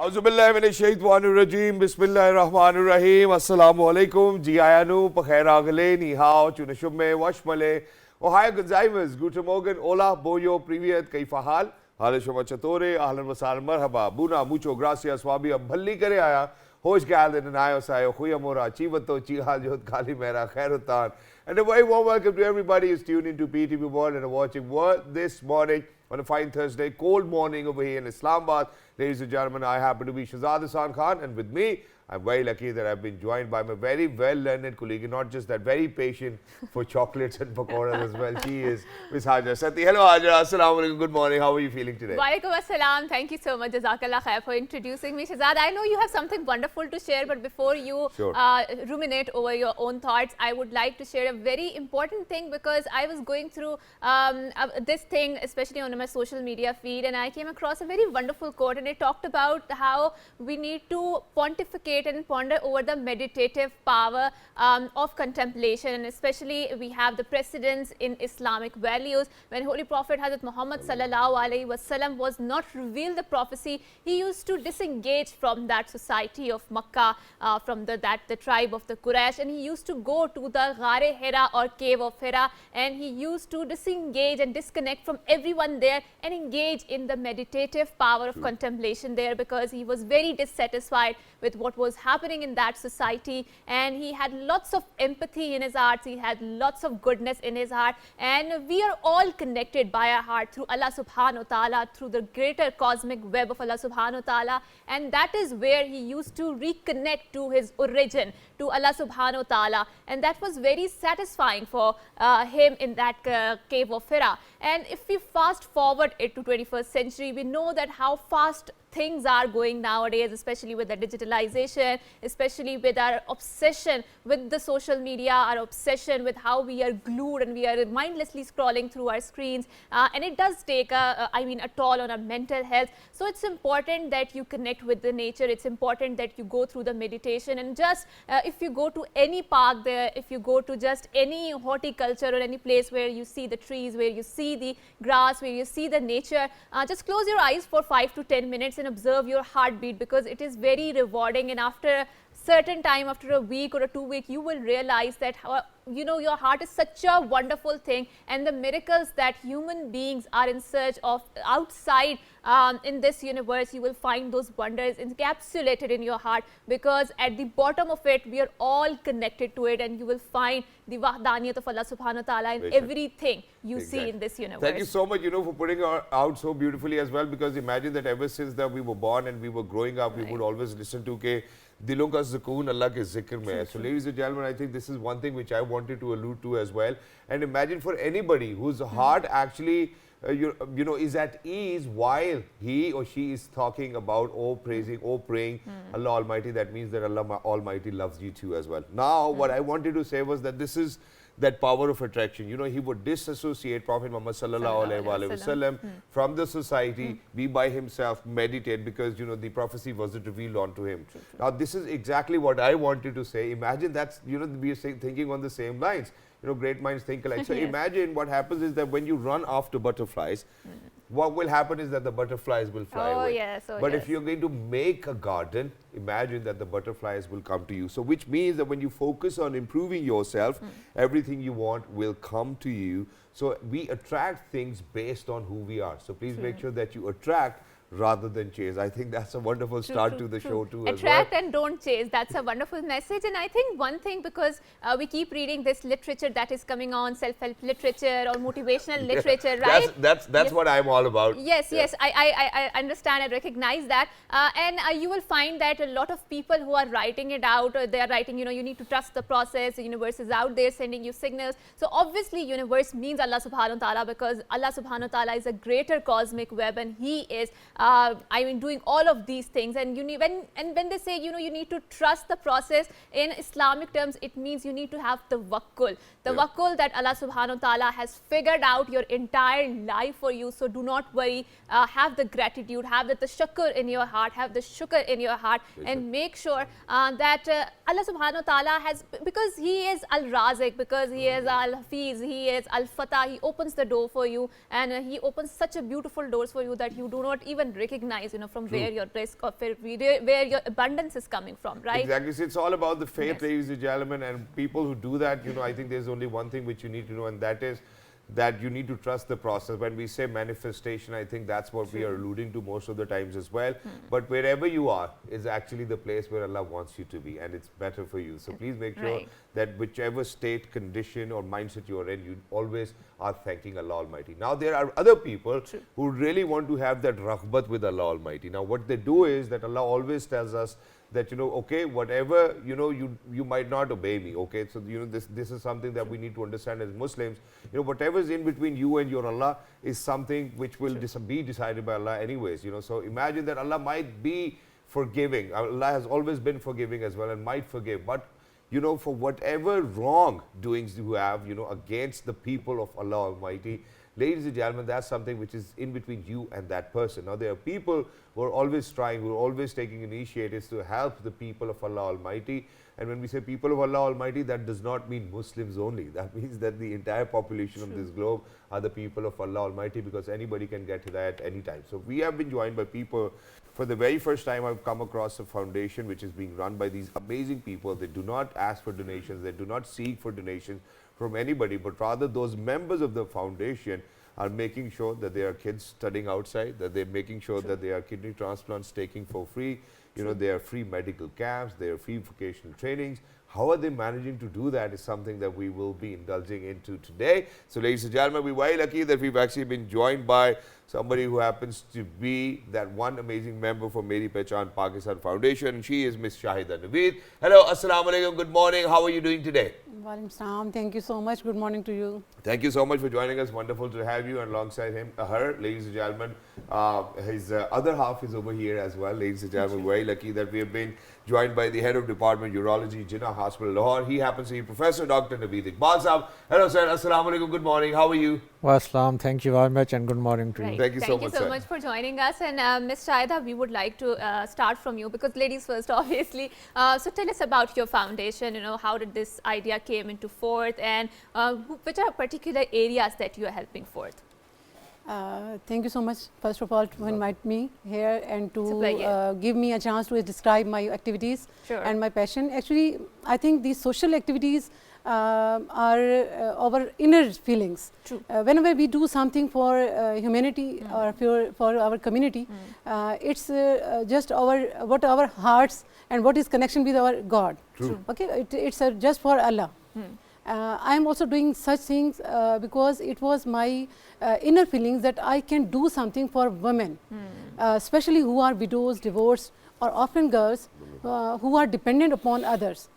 Auzubillahiminashaitanirrajim. Bismillahirrahmanirrahim. Assalamu alaikum. Jiayanu, Pachairagale, Ni hao, Chunashumme, Washmale, Ohio Gonzaimas, Guten Morgen, Hola, Boyo, Privyet, Kaifahal, Halishoma Chatore, Ahlan Wasal, Marhaba, Buna, Mucho Gracias, Wabi, Bhalli Kare Aya, Hosh Gal, and Ayo Sayo, Huyamora, Chivato, Chihal, Jot, Kalimera, Khairatan. And a very warm welcome to everybody who's tuned into PTV World and watching World this morning on a fine Thursday, cold morning over here in Islamabad. Ladies and gentlemen, I happen to be Shahzad Hassan Khan, and with me, I'm very lucky that I've been joined by my very well-learned colleague, not just that, very patient for chocolates and pakoras as well. She is Ms. Hajra Sati. Hello Hajra, assalamu alaikum, good morning. How are you feeling today? Walaikum assalam. Thank you so much, Jazakallah khair, for introducing me. Shahzad, I know you have something wonderful to share, but before you ruminate over your own thoughts, I would like to share a very important thing, because I was going through this thing, especially on my social media feed, and I came across a very wonderful quote, and it talked about how we need to pontificate and ponder over the meditative power of contemplation, and especially we have the precedence in Islamic values. When Holy Prophet Hazrat Muhammad sallallahu alaihi wasallam was not revealed the prophecy, he used to disengage from that society of Makkah, from the tribe of the Quraysh, and he used to go to the Ghar-e Hira or cave of Hira, and he used to disengage and disconnect from everyone there and engage in the meditative power of contemplation there, because he was very dissatisfied with what was happening in that society, and he had lots of empathy in his heart, he had lots of goodness in his heart, and we are all connected by our heart through Allah subhanahu wa ta'ala, through the greater cosmic web of Allah subhanahu wa ta'ala, and that is where he used to reconnect to his origin, to Allah subhanahu wa ta'ala, and that was very satisfying for him in that cave of Hira. And if we fast forward it to 21st century, we know that how fast things are going nowadays, especially with the digitalization, especially with our obsession with the social media, our obsession with how we are glued and we are mindlessly scrolling through our screens, and it does take a toll on our mental health. So it's important that you connect with the nature, it's important that you go through the meditation, and just if you go to any park there, if you go to just any horticulture or any place where you see the trees, where you see the grass, where you see the nature, just close your eyes for 5 to 10 minutes and observe your heartbeat, because it is very rewarding, and after a certain time, after a week or a 2 week, you will realize that your heart is such a wonderful thing, and the miracles that human beings are in search of outside in this universe, you will find those wonders encapsulated in your heart, because at the bottom of it we are all connected to it, and you will find the wahdaniyat of Allah subhanahu wa ta'ala in everything you see in this universe. Thank you so much, for putting it out so beautifully as well, because imagine that ever since that we were born and we were growing up, we would always listen to Dilon ka sukoon Allah ke zikr mein hai. So ladies and gentlemen, I think this is one thing which I wanted to allude to as well. And imagine for anybody whose heart actually is at ease while he or she is talking about praising or praying Allah Almighty, that means that Allah Almighty loves you too as well. Now what I wanted to say was that this is that power of attraction. He would disassociate Prophet Muhammad sallallahu alaihi wasallam from the society, be by himself, meditate, because the prophecy wasn't revealed onto him. Now this is exactly what I wanted to say. Imagine that's we are thinking on the same lines. Great minds think alike. So imagine what happens is that when you run after butterflies, what will happen is that the butterflies will fly away. But if you're going to make a garden, imagine that the butterflies will come to you. So which means that when you focus on improving yourself, everything you want will come to you. So we attract things based on who we are. So please make sure that you attract rather than chase. I think that's a wonderful start to the show too. Attract and don't chase. That's a wonderful message. And I think one thing, because we keep reading this literature that is coming on, self-help literature or motivational literature, right? That's what I'm all about. Yes, I understand and recognize that. And you will find that a lot of people who are writing it out, they are writing, you need to trust the process, the universe is out there sending you signals. So obviously universe means Allah subhanahu wa ta'ala, because Allah subhanahu wa ta'ala is a greater cosmic web, and he is doing all of these things. And when they say, you need to trust the process, in Islamic terms, it means you need to have tawakkul. Tawakkul that Allah subhanahu wa ta'ala has figured out your entire life for you. So do not worry, have the gratitude, have the tashakkur in your heart, have the shukr in your heart, and make sure that Allah subhanahu wa ta'ala has, because he is Al-Razik, because he is Al-Hafiz, he is Al-Fatah, he opens the door for you, and he opens such a beautiful doors for you that you do not even and recognize, you know, from where your risk or where your abundance is coming from, right? Exactly. So it's all about the faith, Yes. ladies and gentlemen, and people who do that, you know, I think there's only one thing which you need to know, and that is that you need to trust the process. When we say manifestation, I think that's what we are alluding to most of the times as well. But wherever you are is actually the place where Allah wants you to be, and it's better for you. So please make sure that whichever state, condition or mindset you are in, you always are thanking Allah Almighty. Now there are other people who really want to have that raghbat with Allah Almighty. Now what they do is that Allah always tells us that, you know, okay, whatever, you know, you might not obey me, okay? So, you know, this is something that we need to understand as Muslims. You know, whatever is in between you and your Allah is something which will be decided by Allah anyways, you know. So imagine that Allah might be forgiving. Allah has always been forgiving as well and might forgive. But, you know, for whatever wrong doings you have, you know, against the people of Allah Almighty, ladies and gentlemen, that's something which is in between you and that person. Now, there are people who are always trying, who are always taking initiatives to help the people of Allah Almighty. And when we say people of Allah Almighty, that does not mean Muslims only. That means that the entire population of this globe are the people of Allah Almighty, because anybody can get to that at any time. So we have been joined by people. For the very first time, I've come across a foundation which is being run by these amazing people. They do not ask for donations. They do not seek for donations from anybody, but rather those members of the foundation are making sure that there are kids studying outside, that they're making sure that there are kidney transplants taking for free, you know, there are free medical camps, there are free vocational trainings. How are they managing to do that is something that we will be indulging into today. So ladies and gentlemen, we're very lucky that we've actually been joined by somebody who happens to be that one amazing member for Meri Pehchan Pakistan Foundation. She is Miss Shahida Naveed. Hello, assalamu alaikum, good morning. How are you doing today? Walaikum salam. Thank you so much. Good morning to you. Thank you so much for joining us. Wonderful to have you, and alongside her, ladies and gentlemen, his other half is over here as well. Ladies and gentlemen, very lucky that we have been joined by the head of Department Urology, Jinnah Hospital, Lahore. He happens to be Professor Dr. Naveed Iqbal Sahab. Hello, sir. Assalamu alaikum. Good morning. How are you? Wassalam. Thank you very much, and good morning to you. Thank you so much, sir. Thank you so much for joining us. And Ms. Shahida, we would like to start from you, because ladies first, obviously. So tell us about your foundation. You know, how did this idea came into forth, and which are particular areas that you are helping forth? Thank you so much, first of all, to invite me here and to give me a chance to describe my activities and my passion. Actually, I think these social activities are our inner feelings. Whenever we do something for humanity or for our community, it's just what our hearts and what is connection with our God. Okay, it's just for Allah. I am also doing such things because it was my inner feelings that I can do something for women, especially who are widows, divorced, or often girls who are dependent upon others.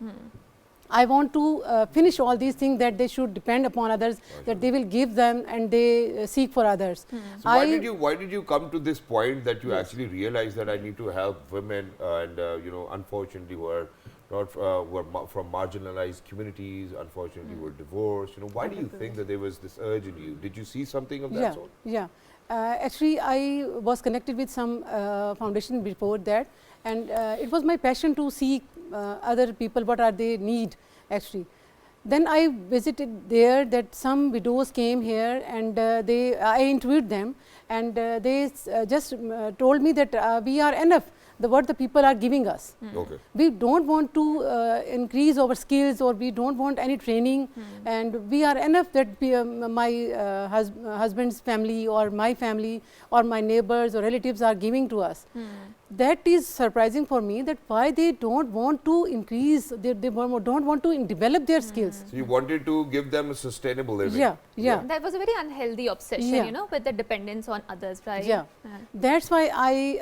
I want to finish all these things, that they should depend upon others, that they will give them and they seek for others. So why did you come to this point that you actually realized that I need to help women and you know, unfortunately were from marginalized communities, unfortunately were divorced, you know, why do you think that there was this urge in you? Did you see something of that sort? Yeah, actually I was connected with some foundation before that, and it was my passion to see other people, what are they need actually. Then I visited there, that some widows came here, and I interviewed them, and they just told me that we are enough, what the people are giving us. We don't want to increase our skills, or we don't want any training, and we are enough that my husband's family or my family or my neighbors or relatives are giving to us. That is surprising for me, that why they don't want to increase, they don't want to develop their skills. So you wanted to give them a sustainable living. Yeah. That was a very unhealthy obsession, you know, with the dependence on others, right? Yeah. That's why I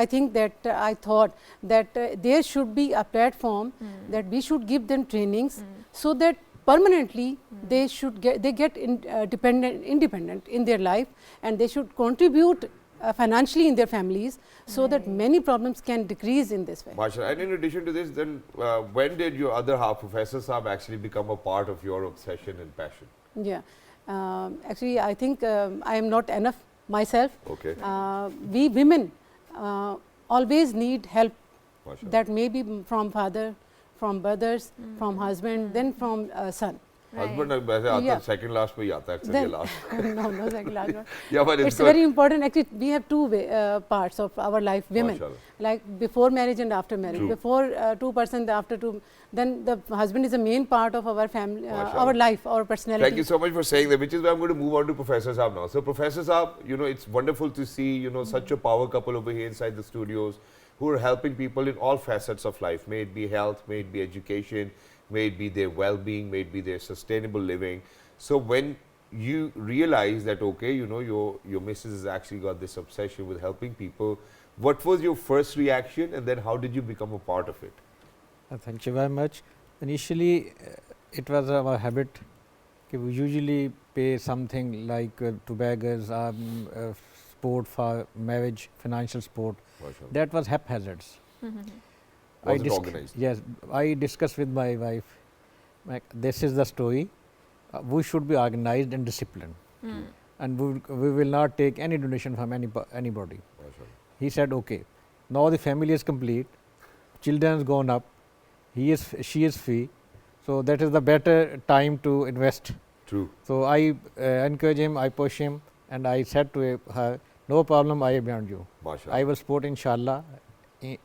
think that I thought that there should be a platform that we should give them trainings so that permanently they get independent in their life, and they should contribute financially in their families, so that many problems can decrease in this way. Mashallah. And in addition to this, then when did your other half, Professor Saab, actually become a part of your obsession and passion? Yeah, actually I think I am not enough myself. We women always need help. Mashallah. That may be from father, from brothers, from husband, then from son. Husband वैसे आता second last पे ही आता है अक्सर ये last. No, second last one. Yeah, but it's very important. Actually, we have two parts of our life, women. Like before marriage and after marriage. True. Before 2%, after 2. Then the husband is the main part of our family, our life, our personality. Thank you so much for saying that, which is why I'm going to move on to Professor Saab now. So Professor Saab, you know, it's wonderful to see, you know, such a power couple over here inside the studios who are helping people in all facets of life, may it be health, may it be education, may it be their well-being, may it be their sustainable living. So when you realize that, okay, you know, your missus has actually got this obsession with helping people, what was your first reaction and then how did you become a part of it? Thank you very much. Initially, it was our habit. We usually pay something like to beggars, support for marriage, financial support. That was haphazards. Was it organized? Yes, I discussed with my wife, like, this is the story. We should be organized and disciplined, and we will not take any donation from anybody. He said, okay. Now the family is complete, children has gone up, she is free, so that is the better time to invest. True. So I encourage him, I push him, and I said to her, no problem, I am behind you. Mashallah. I will support inshallah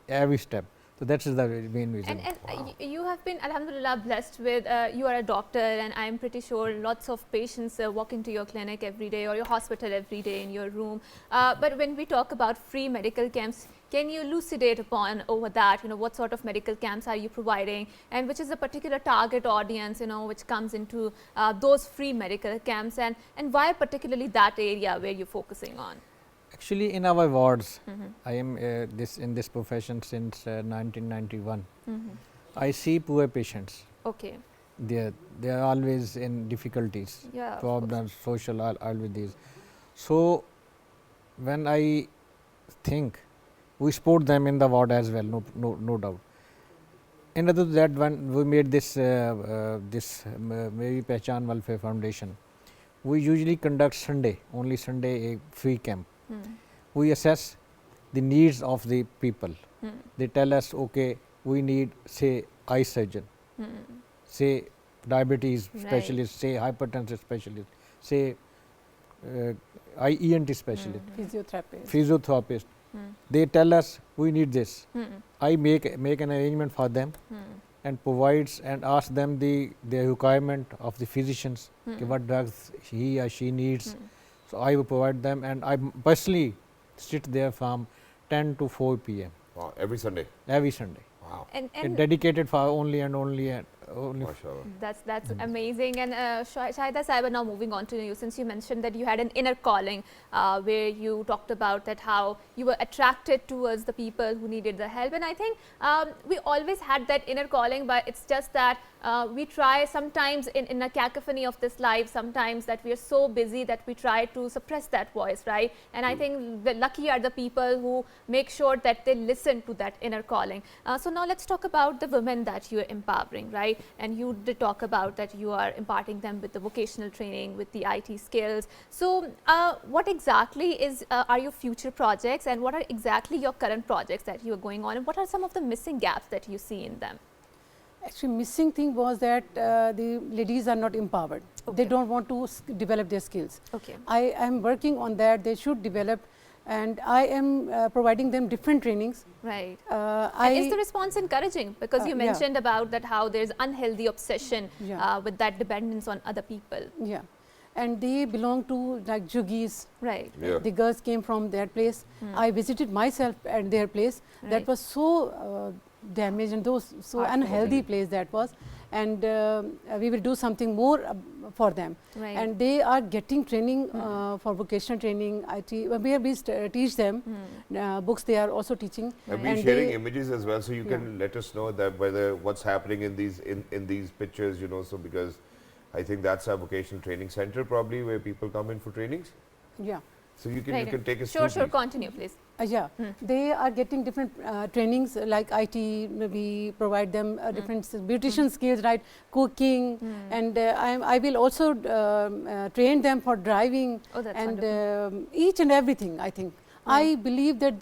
every step. So that is the main reason. And you have been, alhamdulillah, blessed with, you are a doctor, and I am pretty sure lots of patients walk into your clinic every day or your hospital every day in your room. But when we talk about free medical camps, can you elucidate upon over that, you know, what sort of medical camps are you providing and which is the particular target audience, you know, which comes into those free medical camps, and why particularly that area where you're focusing on? Actually, in our wards, I am in this profession since 1991. I see poor patients. Okay. They are always in difficulties, problems, social, always these. So when I think, we support them in the ward as well, no doubt. In addition to that, when we made this Meri Pehchan Welfare Foundation, we usually conduct only Sunday, a free camp. We assess the needs of the people. They tell us, okay, we need, say, eye surgeon, say diabetes specialist, say hypertension specialist, say ENT specialist, physiotherapist. They tell us we need this. I make an arrangement for them and provides and ask them the requirement of the physicians, what drugs he or she needs. So I will provide them, and I personally sit there from 10 to 4 p.m. Wow, every Sunday? Every Sunday. Wow. And dedicated for only. That's amazing. And Shahida Saiba, now moving on to you, since you mentioned that you had an inner calling where you talked about that how you were attracted towards the people who needed the help. And I think we always had that inner calling, but it's just that we try sometimes in a cacophony of this life, sometimes that we are so busy that we try to suppress that voice, right? And I think the lucky are the people who make sure that they listen to that inner calling. So now let's talk about the women that you are empowering, right? And you did talk about that you are imparting them with the vocational training, with the IT skills. So what exactly are your future projects, and what are exactly your current projects that you are going on, and what are some of the missing gaps that you see in them? Actually, missing thing was that the ladies are not empowered. They don't want to develop their skills. Okay. I am working on that. They should develop, and I am providing them different trainings. Right. And is the response encouraging? Because you mentioned about that how there's unhealthy obsession with that dependence on other people. Yeah. And they belong to like Jugis. Right. Yeah. The girls came from their place. I visited myself at their place. Right. That was so damaged and so unhealthy place that was, and we will do something more for them. Right. And they are getting training for vocational training, IT, where we teach them books. They are also teaching. And we're sharing images as well, so you can let us know that whether what's happening in these pictures, you know. So because I think that's our vocational training center probably where people come in for trainings. Yeah. So you can take us through. Sure, Continue, please. They are getting different trainings like IT. We provide them different beautician skills, right? Cooking, and I will also train them for driving, and each and everything. I think I believe that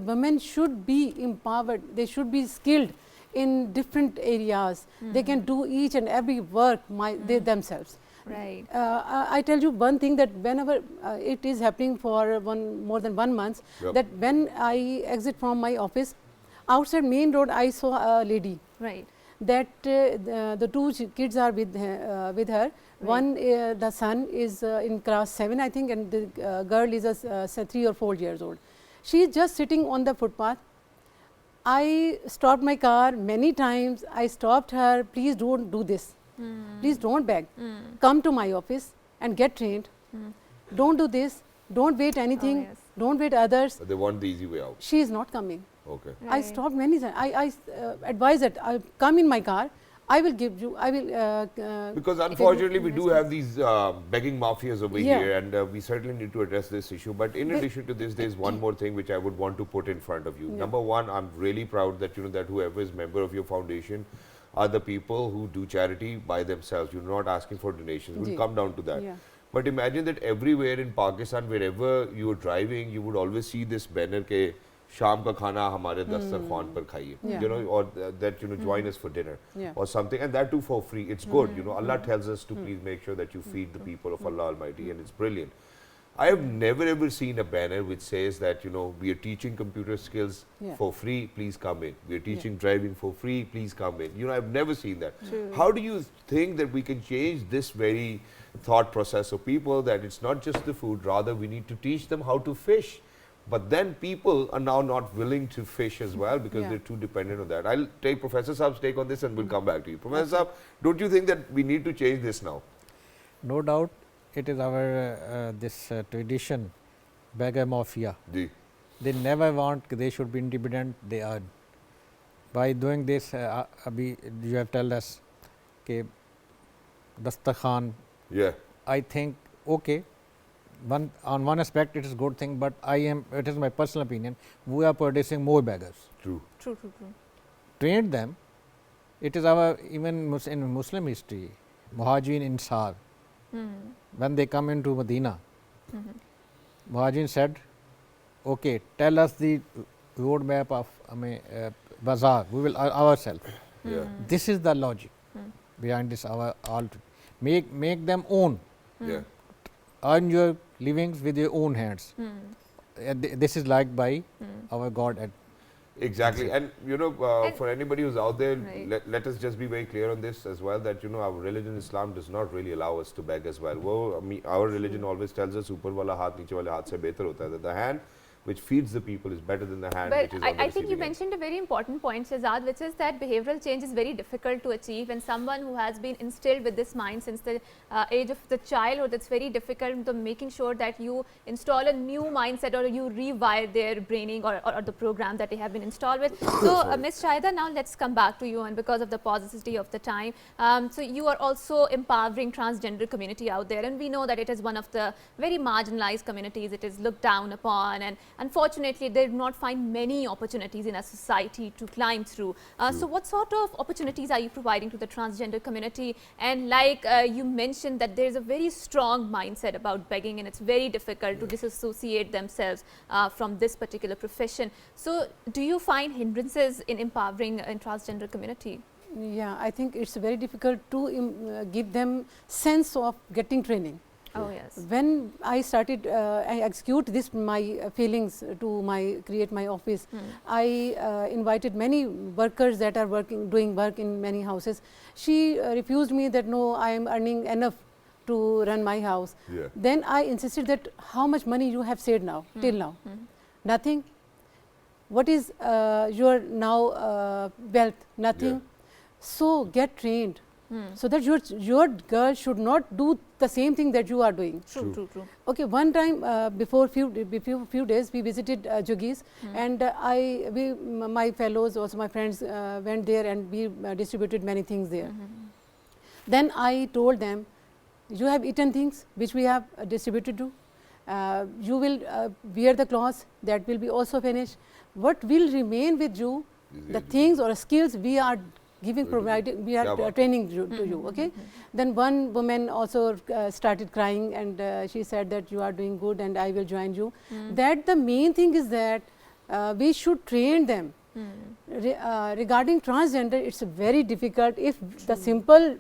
women should be empowered. They should be skilled in different areas. They can do each and every work they themselves. Right. I tell you one thing, that whenever it is happening for more than 1 month, that when I exit from my office, outside main road I saw a lady. Right. That the two kids are with her. Right. One, the son is in class 7, I think, and the girl is 3 or 4 years old. She is just sitting on the footpath. I stopped my car many times. I stopped her. Please don't do this. Please don't beg. Come to my office and get trained. Don't do this. Don't wait anything. Oh, yes. Don't wait others. They want the easy way out. She is not coming. Okay. Right. I stopped many times. I advise that I come in my car. I will give you. I will. Because unfortunately, we do have these begging mafias over here, and we certainly need to address this issue. But in addition to this, there is one more thing which I would want to put in front of you. Number one, I'm really proud that that whoever is member of your foundation are the people who do charity by themselves. You're not asking for donations. We'll come down to that. But imagine that everywhere in Pakistan, wherever you're driving, you would always see this banner ke Sham ka khana hamare dastarkhan par khaiye, you know, or that join us for dinner or something, and that too for free. It's good, Allah tells us to please make sure that you feed the people of Allah Almighty, and it's brilliant. I have never ever seen a banner which says that we are teaching computer skills for free, please come in. We are teaching driving for free, please come in. I've never seen that. How do you think that we can change this very thought process of people, that it's not just the food, rather we need to teach them how to fish? But then people are now not willing to fish as well because they're too dependent on that. I'll take Professor Saab's take on this and we'll come back to you. Professor Saab, don't you think that we need to change this now? No doubt. It is our this tradition, beggar mafia. They never want, they should be independent, they earn. By doing this, you have told us, okay, Dastakhan. I think, okay, on one aspect it is good thing, but it is my personal opinion, we are producing more beggars. True. Train them. It is our, even in Muslim history, Muhajirin Ansar. When they come into Medina, Muhajirin said, okay, tell us the roadmap of bazaar, we will ourselves. This is the logic behind this, make them own. Earn your livings with your own hands. This is liked by our God. Exactly. And for anybody who's out there, let us just be very clear on this as well, that our religion, Islam, does not really allow us to beg as well. Our religion always tells us, upar wala haath niche wale haath se behtar hota hai, that the hand which feeds the people is better than the hand which is on the I think you receiving end. mentioned a very important point, Shehzad, which is that behavioral change is very difficult to achieve, and someone who has been instilled with this mind since the age of the childhood, it's very difficult to making sure that you install a new mindset or you rewire their braining or the program that they have been installed with. So Ms. Shahida, now let's come back to you, and because of the paucity of the time, so you are also empowering transgender community out there, and we know that it is one of the very marginalized communities. It is looked down upon, and unfortunately, they do not find many opportunities in a society to climb through. So what sort of opportunities are you providing to the transgender community? And like you mentioned that there is a very strong mindset about begging, and it's very difficult to disassociate themselves from this particular profession. So do you find hindrances in empowering a transgender community? Yeah, I think it's very difficult to give them sense of getting training. Oh yes. When I started, I execute this my feelings to create my office. I invited many workers that are doing work in many houses. She refused me that no, I am earning enough to run my house. Then I insisted that how much money you have saved now till now? Nothing. What is your now wealth? Nothing. So get trained. So that your girl should not do the same thing that you are doing. True. Okay, one time before few days we visited Jogis, and my fellows, also my friends went there, and we distributed many things there. Then I told them, you have eaten things which we have distributed to. You will wear the clothes, that will be also finished. What will remain with you, the things or skills we are providing, we are training to you. Okay. Then one woman also started crying, and she said that you are doing good and I will join you. That the main thing is that we should train them. regarding transgender, it's very difficult. If the simple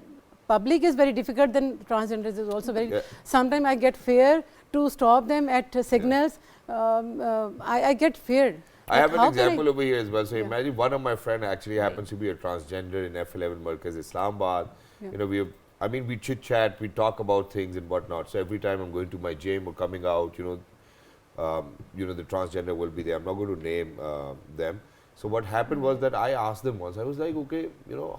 public is very difficult, then transgenders is also very. Sometimes I get fear to stop them at signals. I get feared. I have an example over here as well. So imagine one of my friend actually happens to be a transgender in F11 Markaz, Islamabad. You know, we chit chat, we talk about things and whatnot. So every time I'm going to my gym or coming out, the transgender will be there. I'm not going to name them. So what happened was that I asked them once, I was like, okay,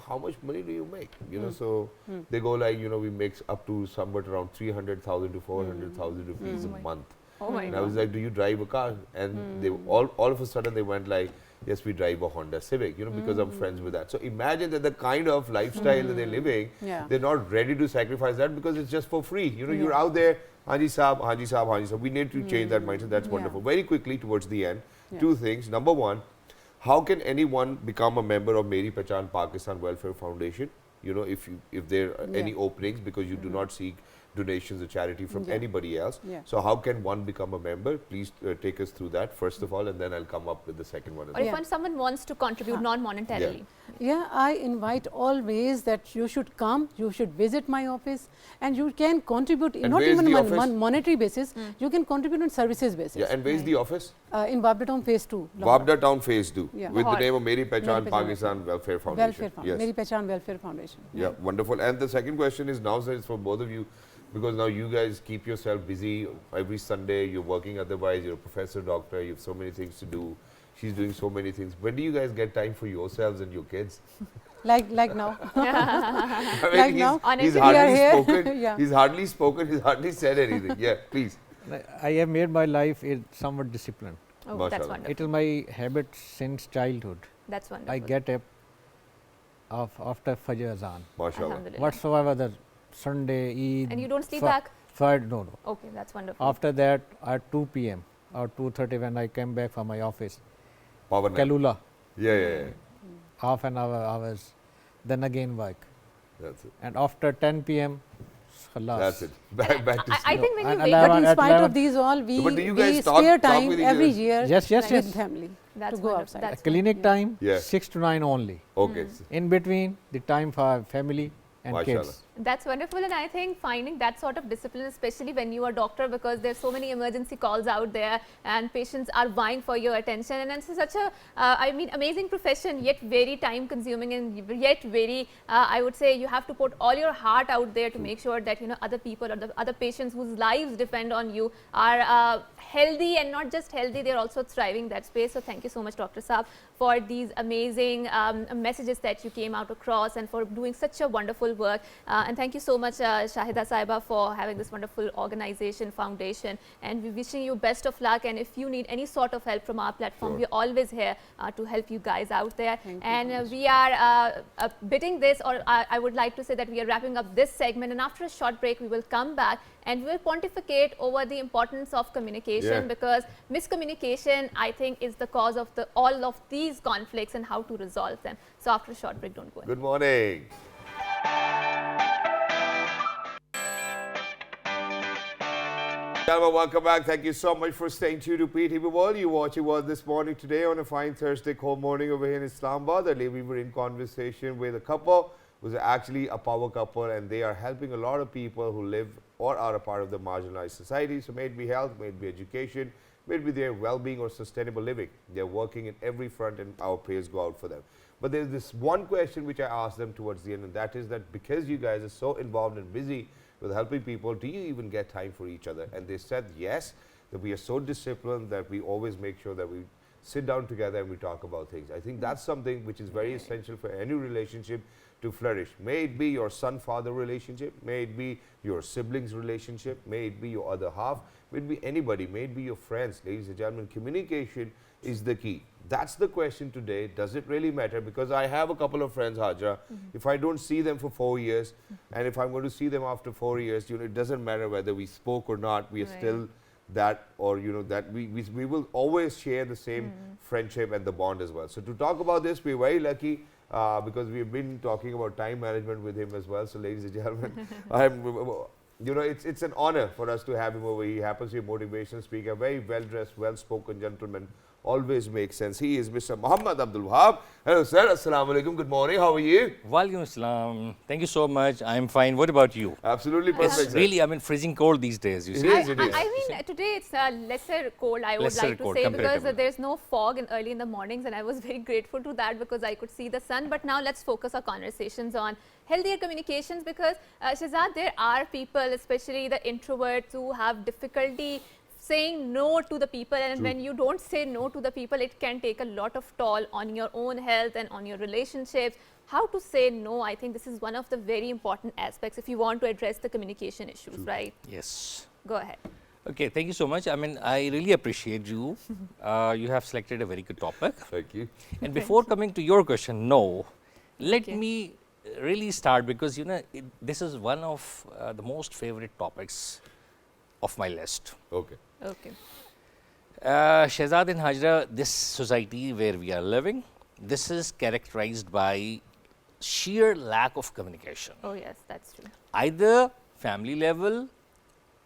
how much money do you make? So they go like, we make up to somewhat around 300,000 to 400,000 rupees a month. Oh my and God. I was like, do you drive a car? And they all of a sudden they went like, yes, we drive a Honda Civic, because I'm friends with that. So imagine that the kind of lifestyle that they're living, they're not ready to sacrifice that because it's just for free. You're out there, Haji Saab, Haji Saab, Haji Saab. We need to change that mindset. That's wonderful. Very quickly towards the end, two things. Number one, how can anyone become a member of Meri Pehchan Pakistan Welfare Foundation? If there are any openings, because you do not seek donations or charity from anybody else. So how can one become a member? Please take us through that first of all, and then I'll come up with the second one. Or if someone wants to contribute non-monetarily. I invite always that you should come, you should visit my office, and you can contribute, and not even on monetary basis, you can contribute on services basis. And where's the office? In Wabda Town Phase 2. Wabda Town Phase 2, with the name of Meri Pehchan Pakistan Welfare Foundation. Meri Pehchan Welfare Foundation. Yeah, wonderful. And the second question is now, sir, it's for both of you, because now you guys keep yourself busy every Sunday, you're working otherwise, you're a professor, doctor, you have so many things to do. She's doing so many things. When do you guys get time for yourselves and your kids? Like now. I mean, he's hardly spoken, he's hardly said anything. Yeah, please. I have made my life somewhat disciplined. Oh, that's wonderful. It is my habit since childhood. That's wonderful. I get up after Fajr Azan. MashaAllah. Whatsoever the Sunday, Eid. And you don't sleep back? No. Okay, that's wonderful. After that, at 2 p.m. or 2:30 when I came back from my office, Power nap. Kalula. Yeah. Half an hours, then again work. That's it. And after 10 p.m, Khalas. That's it. Back to sleep. I think when you wake But in spite of these all, we spare time every year with family to go outside. Clinic time, 6 to 9 only. Okay. In between, the time for family and kids. That's wonderful, and I think finding that sort of discipline, especially when you are a doctor, because there's so many emergency calls out there and patients are vying for your attention, and it's such a amazing profession, yet very time consuming, and yet very I would say you have to put all your heart out there to make sure that other people or the other patients whose lives depend on you are healthy, and not just healthy, they're also thriving that space. So thank you so much, Dr. Saab, for these amazing messages that you came out across and for doing such a wonderful work. And thank you so much, Shahida Saiba, for having this wonderful organization, foundation, and we're wishing you best of luck. And if you need any sort of help from our platform, we're always here to help you guys out there. And we are bidding this, or I would like to say that we are wrapping up this segment, and after a short break, we will come back and we will pontificate over the importance of communication, because miscommunication, I think, is the cause of all of these conflicts and how to resolve them. So after a short break, don't go away. Good morning. Welcome back. Thank you so much for staying tuned to PTV World. You watching World this morning today on a fine Thursday cold morning over here in Islamabad. Earlier we were in conversation with a couple who's actually a power couple, and they are helping a lot of people who live or are a part of the marginalized society. So may it be health, may it be education, may it be their well-being or sustainable living. They're working in every front, and our prayers go out for them. But there's this one question which I asked them towards the end, and that is that because you guys are so involved and busy with helping people, do you even get time for each other? And they said yes, that we are so disciplined that we always make sure that we sit down together and we talk about things. I think that's something which is very essential for any relationship to flourish. May it be your son-father relationship, may it be your siblings relationship, may it be your other half, may it be anybody, may it be your friends. Ladies and gentlemen, communication is the key. That's the question today. Does it really matter? Because I have a couple of friends, Hajra. If I don't see them for 4 years, and if I'm going to see them after 4 years, it doesn't matter whether we spoke or not. We are still that, or that we will always share the same friendship and the bond as well. So to talk about this, we're very lucky because we've been talking about time management with him as well. So ladies and gentlemen, it's an honor for us to have him over. He happens to be a motivational speaker, very well-dressed, well-spoken gentleman always makes sense. He is Mr. Muhammad Abdul Wahab. Hello sir, Assalamu alaikum, good morning, how are you? Walaikum Assalam. Thank you so much. I'm fine. What about you? Absolutely perfect. It's really, I mean, freezing cold these days. You see. It is. I mean, today it's lesser cold, I would Lesser like to cold, say, because comparatively. there's no fog early in the mornings, and I was very grateful to that because I could see the sun. But now let's focus our conversations on healthier communications, because Shehzad, there are people, especially the introverts, who have difficulty saying no to the people, and when you don't say no to the people, it can take a lot of toll on your own health and on your relationships. How to say no, I think this is one of the very important aspects if you want to address the communication issues, right? Yes. Go ahead. Okay. Thank you so much. I mean, I really appreciate you. You have selected a very good topic. Thank you. And before coming to your question, no, let me really start, because you know this is one of the most favorite topics of my list. Okay. Okay. Shehzad and Hajra, this society where we are living, this is characterized by sheer lack of communication. Oh yes, that's true. Either family level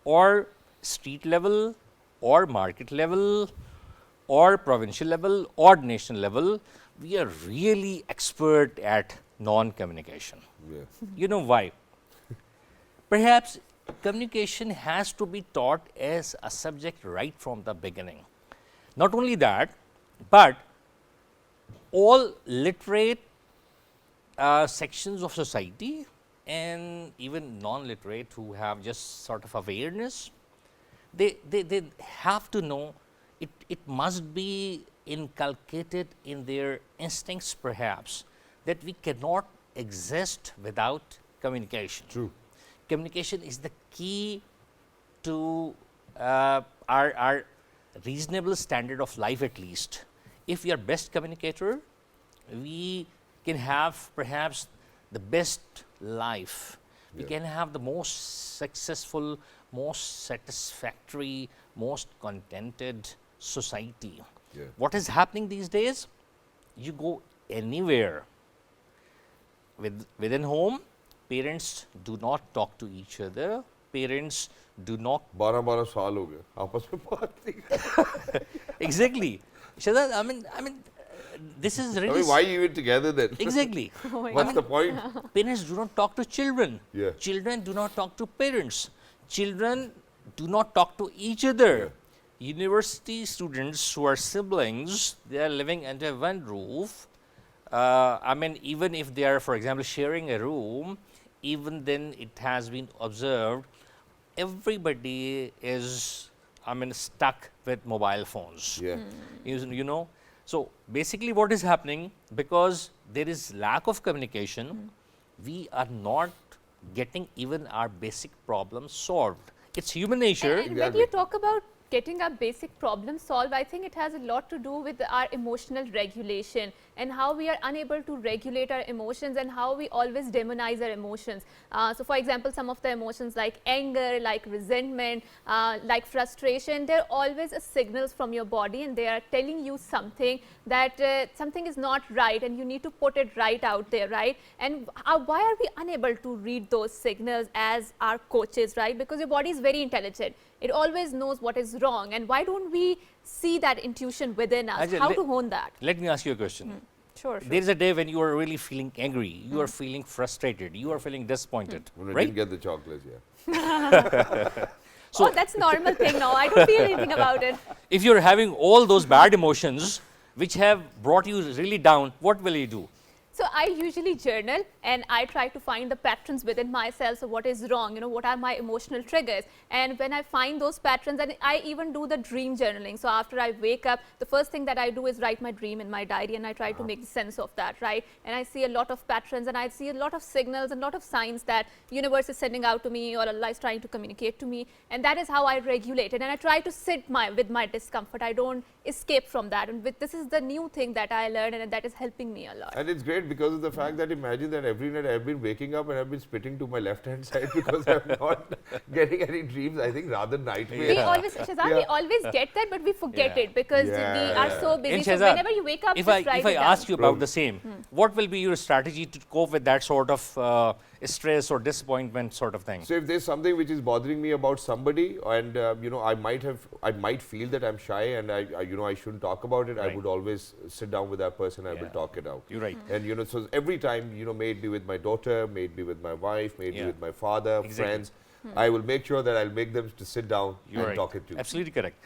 or street level or market level or provincial level or national level, we are really expert at non-communication. Yeah. You know why? Perhaps communication has to be taught as a subject right from the beginning. Not only that, but all literate sections of society and even non-literate who have just sort of awareness, they have to know it must be inculcated in their instincts perhaps that we cannot exist without communication. True. Communication is the key to our reasonable standard of life, at least. If we are best communicator, we can have perhaps the best life. We can have the most successful, most satisfactory, most contented society. Yeah. What is happening these days? You go anywhere. Within home, parents do not talk to each other. Parents do not 12 साल हो गए आपस में बात नहीं कर exactly. Shehzad, I mean, this is really. I mean, why even together then? Exactly. What's the point? Parents do not talk to children. Yeah. Children do not talk to parents. Children do not talk to each other. University students who are siblings, they are living under one roof. I mean, even if they are, for example, sharing a room, even then it has been observed, everybody is, I mean, stuck with mobile phones. Yeah. You know, so basically what is happening, because there is lack of communication, we are not getting even our basic problems solved. It's human nature. And when you talk about getting our basic problem solved, I think it has a lot to do with our emotional regulation and how we are unable to regulate our emotions and how we always demonize our emotions. So for example, some of the emotions like anger, like resentment, like frustration, they're always a signals from your body, and they are telling you something that something is not right and you need to put it right out there, right? And why are we unable to read those signals as our coaches, right? Because your body is very intelligent. It always knows what is wrong, and why don't we see that intuition within us? Ajay, How to hone that? Let me ask you a question. Sure. There is a day when you are really feeling angry, you are feeling frustrated, you are feeling disappointed, When I right? didn't get the chocolates, yeah. So that's normal thing now. I don't feel anything about it. If you're having all those bad emotions which have brought you really down, what will you do? So I usually journal and I try to find the patterns within myself. So what is wrong? You know, what are my emotional triggers? And when I find those patterns, and I even do the dream journaling. So after I wake up, the first thing that I do is write my dream in my diary, and I try to make sense of that, right? And I see a lot of patterns, and I see a lot of signals and a lot of signs that universe is sending out to me, or Allah is trying to communicate to me. And that is how I regulate it. And I try to sit with my discomfort. I don't escape from that. And this is the new thing that I learned, and that is helping me a lot. And it's great because of the fact that imagine that every night I've been waking up and I've been spitting to my left hand side because I'm not getting any dreams, I think, rather nightmare. We always, Shehzad, we always get that, but we forget it because we are so busy. And So Shehzad, whenever you wake up, if just I write it down. ask you about the same, what will be your strategy to cope with that sort of stress or disappointment sort of thing. So if there's something which is bothering me about somebody, and you know, I might feel that I'm shy, and I shouldn't talk about it. Right. I would always sit down with that person. I will talk it out. You're right. And you know, so every time, you know, may it be with my daughter, may it be with my wife, may it be with my father, friends, I will make sure that I'll make them to sit down and talk it to. Absolutely correct.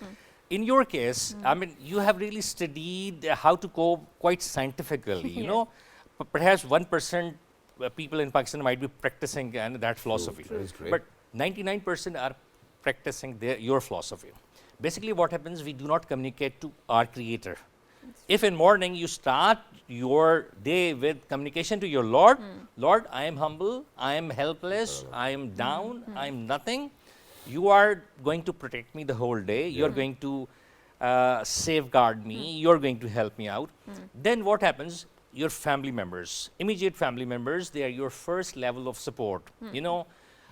In your case, I mean, you have really studied how to cope quite scientifically. You know, perhaps 1% people in Pakistan might be practicing that philosophy, but 99% are practicing your philosophy. Basically, what happens? We do not communicate to our Creator. If in morning you start your day with communication to your Lord, Lord, I am humble, I am helpless, I am down, I am nothing. You are going to protect me the whole day. You are going to safeguard me. You are going to help me out. Then what happens? Your family members, immediate family members, they are your first level of support. You know,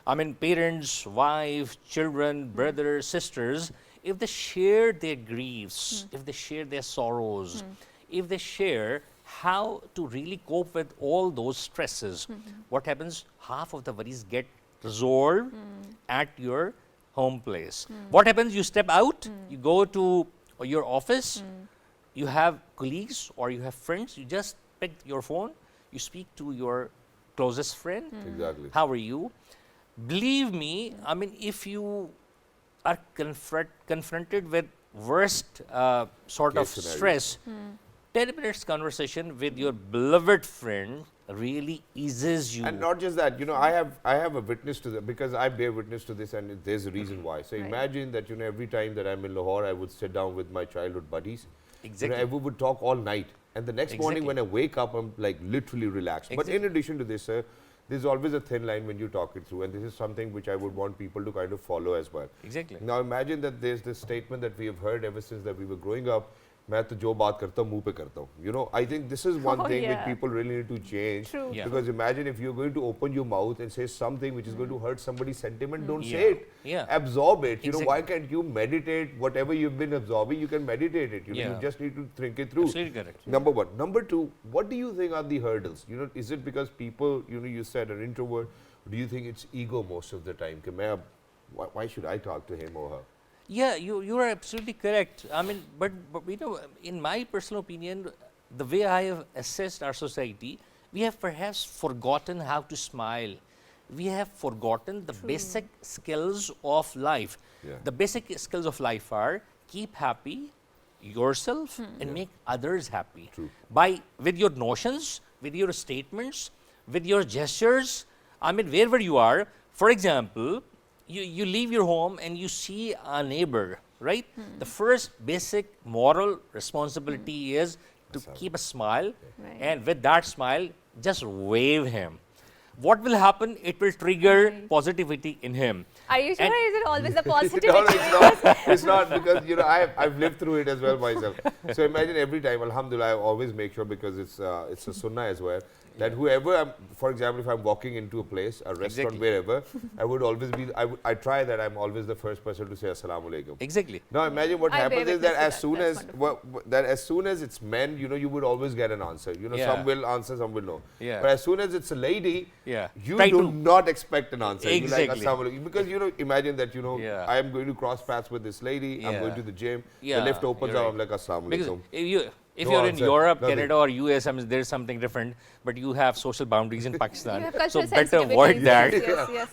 I mean, parents, wife, children, brothers, sisters, if they share their griefs, if they share their sorrows, if they share how to really cope with all those stresses, what happens? Half of the worries get resolved at your home place. What happens? You step out, you go to your office, you have colleagues or you have friends, you just pick your phone, you speak to your closest friend. Exactly. How are you? Believe me, I mean, if you are confronted with worst sort of stress, 10 minutes conversation with your beloved friend really eases you. And not just that, you know, I have a witness to that, because I bear witness to this, and there's a reason why. So imagine that, you know, every time that I'm in Lahore, I would sit down with my childhood buddies. Exactly. You know, we would talk all night, and the next morning when I wake up, I'm like literally relaxed. But in addition to this, sir, there's always a thin line when you talk it through, and this is something which I would want people to kind of follow as well. Exactly. Now imagine that there's this statement that we have heard ever since that we were growing up, मैं तो जो बात करता हूँ मुंह पे करता हूँ. You know, I think this is one thing which people really need to change. True. Because imagine if you're going to open your mouth and say something which is going to hurt somebody's sentiment, don't say it. Absorb it. You know, why can't you meditate? Whatever you've been absorbing, you can meditate it. You know, you just need to think it through. Absolutely correct. Number one. Number two, what do you think are the hurdles? You know, is it because people, you know, you said an introvert, do you think it's ego most of the time? Why should I talk to him or her? Yeah, you are absolutely correct. I mean, but you know, in my personal opinion, the way I have assessed our society, we have perhaps forgotten how to smile. We have forgotten the basic skills of life. The basic skills of life are keep happy yourself and make others happy. With your notions, with your statements, with your gestures. I mean, wherever you are, for example, you leave your home and you see a neighbor, right? The first basic moral responsibility is to keep a smile, and with that smile, just wave him. What will happen? It will trigger positivity in him. Are you sure? Is it always the positivity? No, it's not. It's not, because, you know, I've lived through it as well myself. So imagine every time, alhamdulillah, I always make sure, because it's a sunnah as well, that whoever, for example, if I'm walking into a place, a restaurant, wherever, I would always be, I try that I'm always the first person to say Assalamu alaikum. Exactly. Now imagine what happens is that as soon as it's men, you know, you would always get an answer. You know, some will answer, some will no. But as soon as it's a lady, you do not expect an answer. Exactly. You like Assalamu alaikum. Because, you know, imagine that, you know, I am going to cross paths with this lady, I'm going to the gym, the lift opens up, I'm like Assalamu alaikum. If you're in Europe, Canada or US, I mean, there's something different, but you have social boundaries in Pakistan, so better avoid that.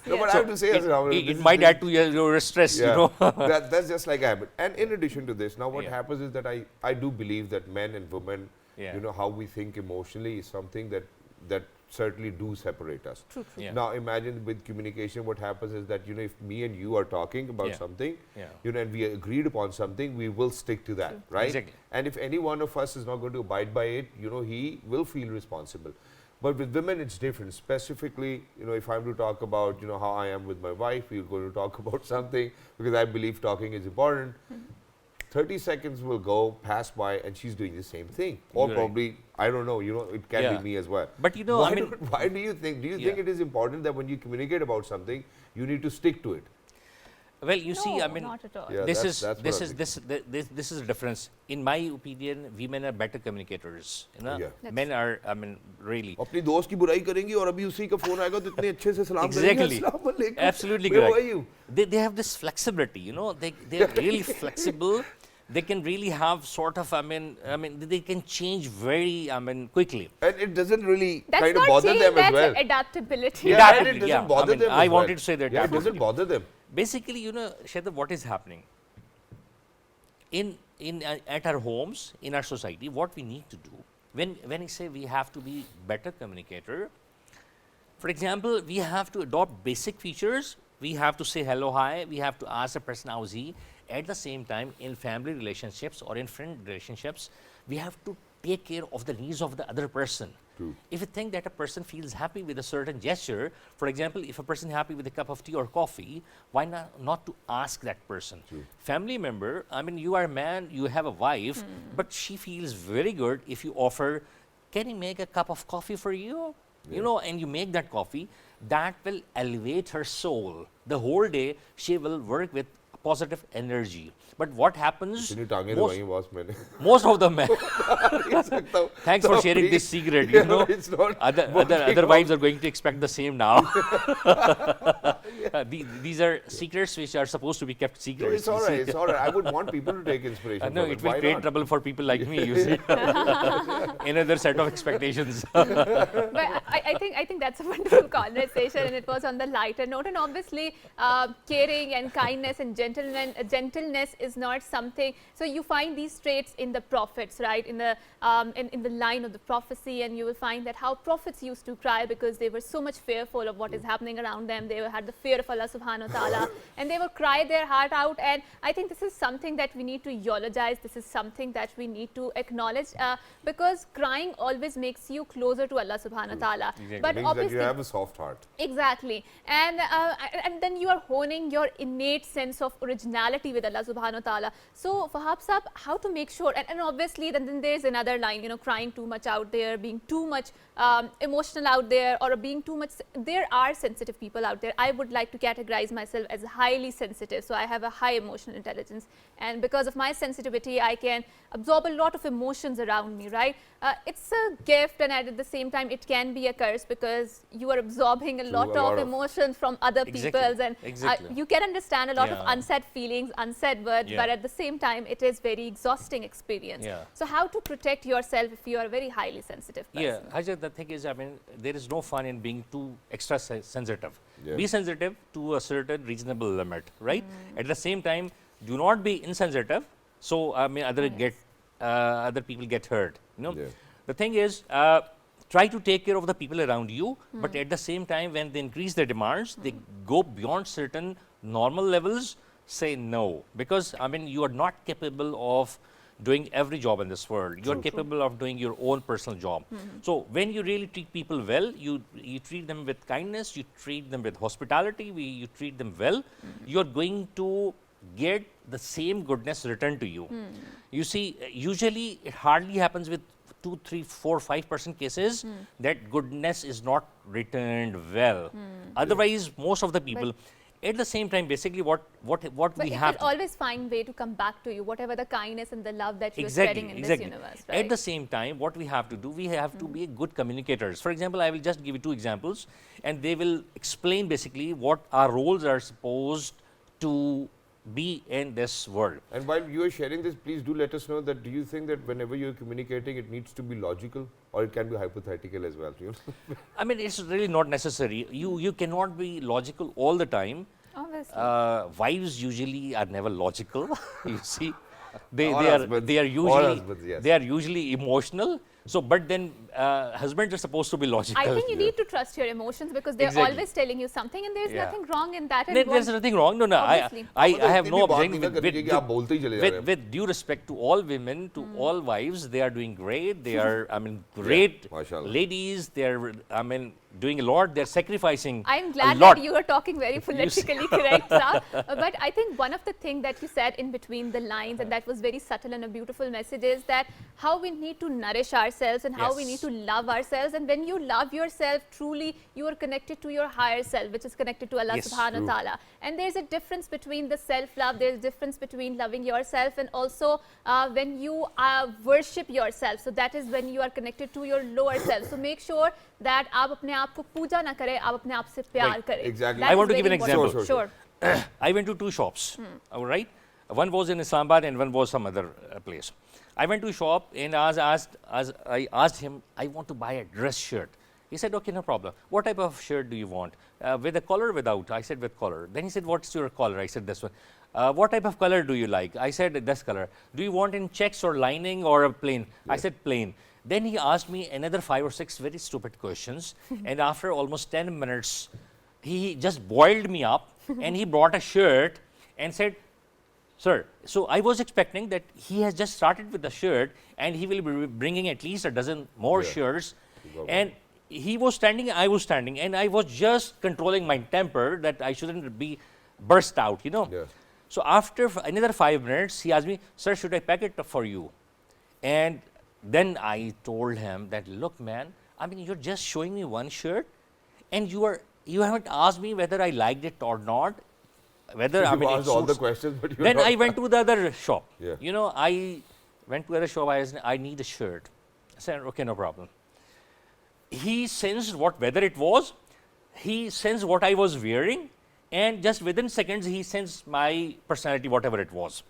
No, but I have to say, it might add to your stress, you know. That's just like a habit. And in addition to this, now what happens is that I do believe that men and women, you know, how we think emotionally is something that certainly do separate us. True. Now imagine with communication, what happens is that, you know, if me and you are talking about something, you know, and we agreed upon something, we will stick to that, right? Exactly. And if any one of us is not going to abide by it, you know, he will feel responsible. But with women, it's different. Specifically, you know, if I'm to talk about, you know, how I am with my wife, we're going to talk about something, because I believe talking is important. 30 seconds will pass by, and she's doing the same thing. Or probably, I don't know, you know, it can be me as well. But, you know, why do you think it is important that when you communicate about something, you need to stick to it? Well, you see, I mean, not at all. Yeah, this that's what I this is a difference. In my opinion, women are better communicators. You know, Yeah. men are, I mean, really. अपनी दोस्त की बुराई करेंगी और अभी उसी का phone आएगा तो इतने अच्छे से सलाम करेंगे Exactly. अस्सलाम वालेकुम Absolutely where correct. were you They have this flexibility, you know, they are really flexible. They can really have sort of, I mean, they can change very, I mean, quickly. and it doesn't really That's kind of not bother change, them as that's well adaptability. yeah, and it Adaptability, doesn't yeah. bother I mean, them I as wanted well. to say that, yeah, it absolutely. doesn't bother them Basically, you know, Shadab, what is happening? At our homes, in our society, what we need to do, when I say we have to be better communicator, for example, we have to adopt basic features. We have to say hello, hi. We have to ask the person how is he. At the same time, in family relationships or in friend relationships, we have to take care of the needs of the other person. True. If you think that a person feels happy with a certain gesture, for example, if a person is happy with a cup of tea or coffee, why not to ask that person? True. Family member, I mean, you are a man, you have a wife, but she feels very good if you offer, can I make a cup of coffee for you? You know, and you make that coffee, that will elevate her soul. The whole day, she will work with positive energy. But what happens, इतनी टांगें दबाई boss मैंने most of the men, नहीं सकता हूँ। thanks for So sharing this please, secret, you you know, it's not other working wives are going to expect the same now. These are secrets which are supposed to be kept secret. it's all right it's all right I would want people to take inspiration No, from it will Why create not? trouble for people like me, you see. Another set of expectations. But I think that's a wonderful conversation, and it was on the lighter note. And obviously, caring and kindness and gentleness is not something. So you find these traits in the prophets, right? In the line of the prophecy, and you will find that how prophets used to cry because they were so much fearful of what is happening around them. They had the fear of Allah Subhanahu wa Taala, and they would cry their heart out. And I think this is something that we need to eulogize. This is something that we need to acknowledge, because crying always makes you closer to Allah Subhanahu wa Taala. Exactly. But means that obviously, you have a soft heart exactly, and then you are honing your innate sense of originality with Allah Subhanahu wa Taala. So Wahab Sahab, how to make sure, and obviously then there's another line, you know, crying too much out there, being too much emotional out there, or being too much. There are sensitive people out there. I would like to categorize myself as highly sensitive, so I have a high emotional intelligence, and because of my sensitivity, I can absorb a lot of emotions around me, right? It's a gift, and at the same time, it can be a curse because you are absorbing a lot of emotions from other people's, and you can understand a lot of unsaid feelings, unsaid words, but at the same time, it is very exhausting experience. So how to protect yourself if you are a very highly sensitive person? Yeah, Hajar, the thing is, I mean, there is no fun in being too extra sensitive. Yeah. Be sensitive to a certain reasonable limit, right? At the same time, do not be insensitive. So, I mean, other people get hurt. You know, the thing is, try to take care of the people around you, but at the same time, when they increase their demands, they go beyond certain normal levels. Say no, because I mean, you are not capable of doing every job in this world. You are capable of doing your own personal job. So when you really treat people well, you treat them with kindness, you treat them with hospitality, you treat them well, you are going to get the same goodness returned to you. You see, usually it hardly happens with 2, 3, 4, 5% cases that goodness is not returned well. Otherwise, most of the people, at the same time, basically what we have to always find way to come back to you, whatever the kindness and the love that you're spreading in this universe, right? At the same time, what we have to do, we have to be good communicators. For example, I will just give you 2 examples, and they will explain basically what our roles are supposed to be in this world. And while you are sharing this, please do let us know that do you think that whenever you're communicating, it needs to be logical or it can be hypothetical as well? You know? I mean, it's really not necessary. You cannot be logical all the time. Obviously. Wives usually are never logical. You see, they Husbands. are usually emotional. So, but then husbands are supposed to be logical. I think you need to trust your emotions because they're always telling you something, and there's nothing wrong in that. There's nothing wrong. No. I have no objection with due respect to all women, to all wives. They are doing great. They are, I mean, great ladies. They are, I mean, doing a lot. They're sacrificing. I'm glad that you are talking very politically correct, sir. But I think one of the things that you said in between the lines, and that was very subtle and a beautiful message is that how we need to nourish ourselves and how we need to love ourselves. And when you love yourself truly, you are connected to your higher self, which is connected to Allah subhanahu wa ta'ala. And there's a difference between the self-love, there's a difference between loving yourself and also when you worship yourself. So that is when you are connected to your lower self. So make sure that आप अपने आप को पूजा ना करें, आप अपने आप से प्यार करें. Exactly. I want to give an example. Sure. I went to 2 shops, all right? One was in Islamabad and one was some other place. I went to a shop and I asked him, I want to buy a dress shirt. He said, okay, no problem. What type of shirt do you want? With a collar or without? I said, with collar. Then he said, what's your collar? I said, this one. What type of color do you like? I said, this color. Do you want in checks or lining or a plain? I said, plain. Then he asked me another 5 or 6 very stupid questions. And after almost 10 minutes, he just boiled me up and he brought a shirt and said, sir, so I was expecting that he has just started with the shirt and he will be bringing at least a dozen more shirts. And he was standing, I was standing, and I was just controlling my temper that I shouldn't be burst out, you know. So after another 5 minutes, he asked me, sir, should I pack it for you? And then I told him that, look, man, I mean, you're just showing me one shirt and you haven't asked me whether I liked it or not. Whether I mean, asked all the questions, but then I went to the other shop. You know, I went to the other shop. I need a shirt. I said, okay, no problem. He sensed whether it was. He sensed what I was wearing, and just within seconds, he sensed my personality, whatever it was.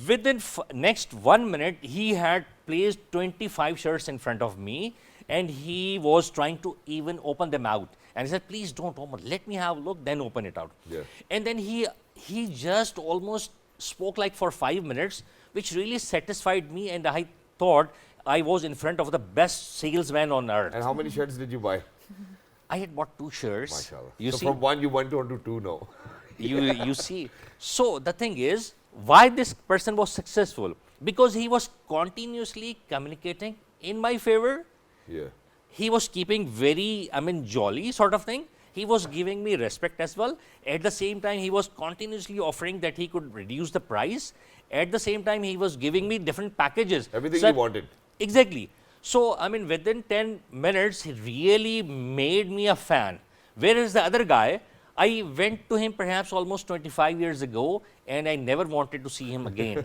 Within next 1 minute, he had placed 25 shirts in front of me, and he was trying to even open them out. And he said, please don't open, let me have a look, then open it out. And then he just almost spoke like for 5 minutes, which really satisfied me, and I thought I was in front of the best salesman on earth. And how many shirts did you buy? I had bought 2 shirts. MashaAllah. You so see, from 1 you went on to 2 now. you see. So the thing is, why this person was successful? Because he was continuously communicating in my favor. He was keeping very, I mean, jolly sort of thing. He was giving me respect as well. At the same time, he was continuously offering that he could reduce the price. At the same time, he was giving me different packages. Everything you wanted. Exactly. So, I mean, within 10 minutes, he really made me a fan. Whereas the other guy, I went to him perhaps almost 25 years ago, and I never wanted to see him again.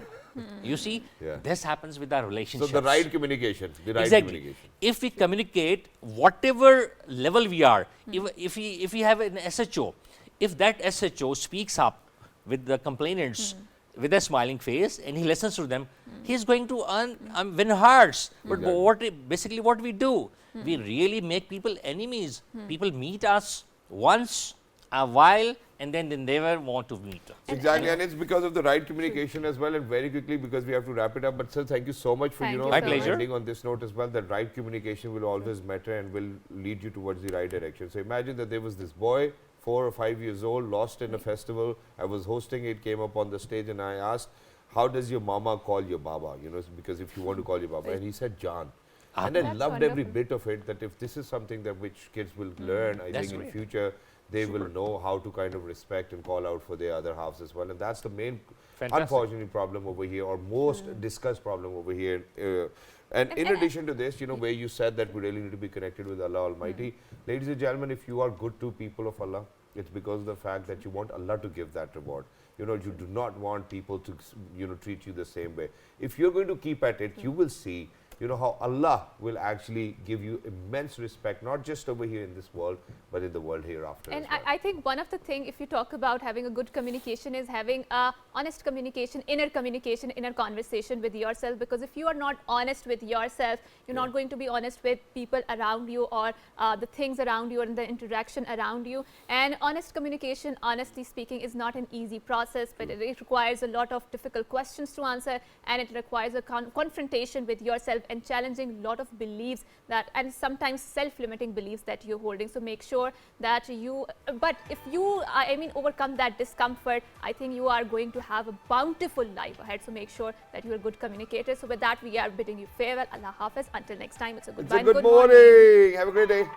You see, this happens with our relationships. So the right communication, communication. If we communicate whatever level we are, if we have an SHO, if that SHO speaks up with the complainants with a smiling face and he listens to them, he's going to win hearts. But basically what we do, we really make people enemies. People meet us once, a while, and then they never want to meet. Exactly, and it's because of the right communication as well. And very quickly, because we have to wrap it up, but sir, thank you so much for My pleasure. ending on this note as well. That right communication will always matter and will lead you towards the right direction. So imagine that there was this boy, 4 or 5 years old, lost in a festival. I was hosting it, came up on the stage, and I asked, how does your mama call your baba? You know, because if you want to call your baba, and he said John. And I loved every bit of it, that if this is something that which kids will learn, I think in future, they will know how to kind of respect and call out for their other halves as well. And that's the main, unfortunate problem over here, or most discussed problem over here. And in addition to this, you know, where you said that we really need to be connected with Allah Almighty. Ladies and gentlemen, if you are good to people of Allah, it's because of the fact that you want Allah to give that reward. You know, you do not want people to, you know, treat you the same way. If you're going to keep at it, you will see, you know, how Allah will actually give you immense respect, not just over here in this world, but in the world hereafter. And as well. I think one of the things, if you talk about having a good communication, is having a honest communication, inner conversation with yourself. Because if you are not honest with yourself, you're not going to be honest with people around you, or the things around you, and the interaction around you. And honest communication, honestly speaking, is not an easy process, but it requires a lot of difficult questions to answer, and it requires a confrontation with yourself and challenging a lot of beliefs that, and sometimes self-limiting beliefs that you're holding. So make sure that you, but if you, I mean, overcome that discomfort, I think you are going to have a bountiful life ahead. So make sure that you're a good communicator. So with that, we are bidding you farewell. Allah Hafiz. Until next time, it's a goodbye. It's a good morning. Have a great day.